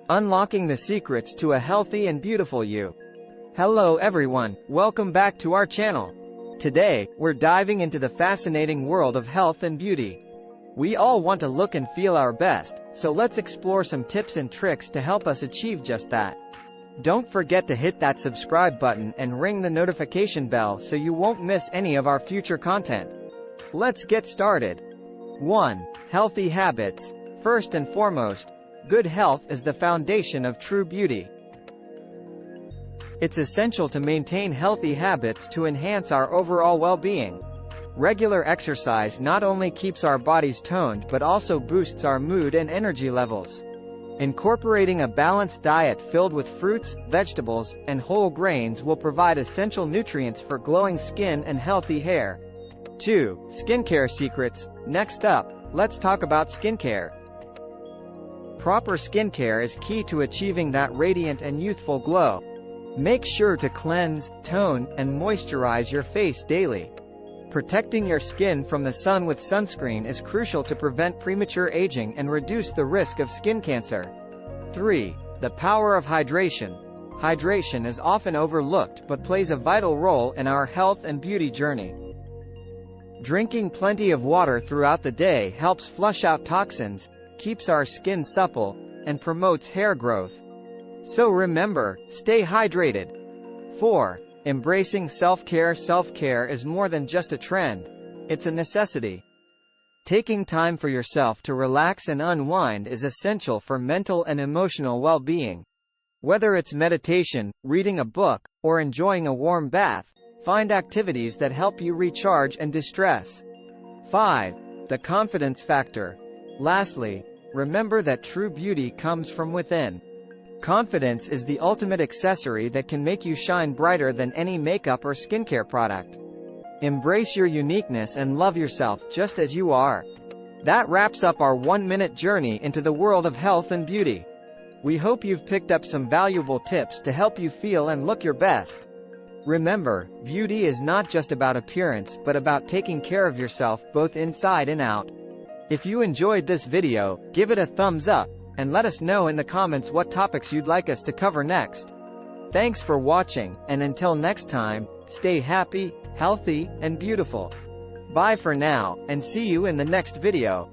unlocking the secrets to a healthy and beautiful you. Hello everyone, welcome back to our channel. Today, we're diving into the fascinating world of health and beauty. We all want to look and feel our best, so let's explore some tips and tricks to help us achieve just that. Don't forget to hit that subscribe button and ring the notification bell so you won't miss any of our future content. Let's get started. 1. Healthy habits. First and foremost, good health is the foundation of true beauty. It's essential to maintain healthy habits to enhance our overall well-being. Regular exercise not only keeps our bodies toned but also boosts our mood and energy levels. Incorporating a balanced diet filled with fruits, vegetables, and whole grains will provide essential nutrients for glowing skin and healthy hair. 2. Skincare secrets. Next up, let's talk about skincare. Proper skincare is key to achieving that radiant and youthful glow. Make sure to cleanse, tone, and moisturize your face daily. Protecting your skin from the sun with sunscreen is crucial to prevent premature aging and reduce the risk of skin cancer. 3. The power of hydration. Hydration is often overlooked but plays a vital role in our health and beauty journey. Drinking plenty of water throughout the day helps flush out toxins, keeps our skin supple, and promotes hair growth. So remember, stay hydrated. 4. Embracing self-care. Self-care is more than just a trend. It's a necessity. Taking time for yourself to relax and unwind is essential for mental and emotional well-being. Whether it's meditation, reading a book, or enjoying a warm bath, find activities that help you recharge and distress. 5. The confidence factor. Lastly, remember that true beauty comes from within. Confidence is the ultimate accessory that can make you shine brighter than any makeup or skincare product. Embrace your uniqueness and love yourself just as you are. That wraps up our 1-minute journey into the world of health and beauty. We hope you've picked up some valuable tips to help you feel and look your best. Remember, beauty is not just about appearance but about taking care of yourself both inside and out. If you enjoyed this video, give it a thumbs up, and let us know in the comments what topics you'd like us to cover next. Thanks for watching, and until next time, stay happy, healthy, and beautiful. Bye for now, and see you in the next video.